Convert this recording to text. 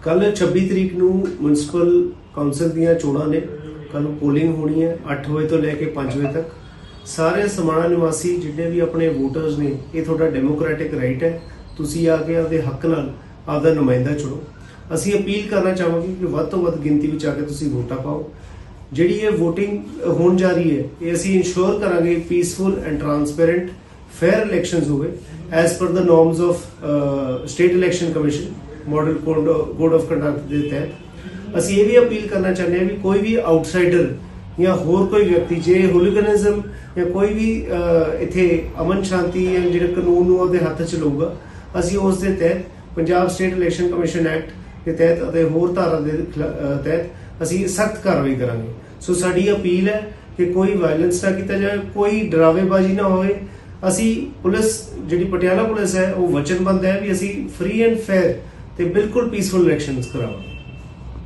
कल 26 तरीक ਨੂੰ म्यूनसिपल काउंसिल ਦੀਆਂ ਚੋਣਾਂ ਨੇ। कल पोलिंग होनी है 8 बजे तो लैके 5 बजे तक। सारे समाणा निवासी जिन्ने भी अपने वोटर्स ने, ये थोड़ा डेमोक्रेटिक राइट है, तुसी आके आपदे हक नाल आपदा नुमाइंदा चुनो। ਅਸੀਂ अपील करना चाहांगे कि ਵੱਧ ਤੋਂ ਵੱਧ ਗਿਣਤੀ ਵਿੱਚ ਆ ਕੇ ਤੁਸੀਂ ਵੋਟਾਂ ਪਾਓ। ਜਿਹੜੀ ਇਹ VOTING ਹੋਣ ਜਾ ਰਹੀ ਹੈ ਇਹ ਅਸੀਂ ਇੰਸ਼ੋਰ ਕਰਾਂਗੇ peaceful and transparent fair elections ਹੋਵੇ as per the norms of state election commission model code of conduct के तहत। ਅਸੀਂ ਇਹ ਵੀ अपील करना चाहते हैं भी कोई भी आउटसाइडर या होर कोई व्यक्ति जे हुलिगनिज्म या कोई भी इत्थे अमन शांति या जो कानून ਨੂੰ ਉਹਦੇ ਹੱਥ ਚ ਲਊਗਾ ਅਸੀਂ ਉਸ ਦੇ ਤਹਿਤ Punjab state election commission act के तहत ਅਤੇ ਹੋਰ ਧਾਰਾ ਦੇ ਤਹਿਤ ਅਸੀਂ सख्त कार्रवाई करांगे। सो साडी अपील है कि कोई वायलेंस ना किया जाए, कोई डरावेबाजी ना होए। ਅਸੀਂ पुलिस जी पटियाला पुलिस है वो वचनबद्ध है भी ਅਸੀਂ फ्री एंड फेयर ਤੇ ਬਿਲਕੁਲ ਪੀਸਫੁਲ ਇਲੈਕਸ਼ਨਸ ਕਰਾਵਾਂਗੇ।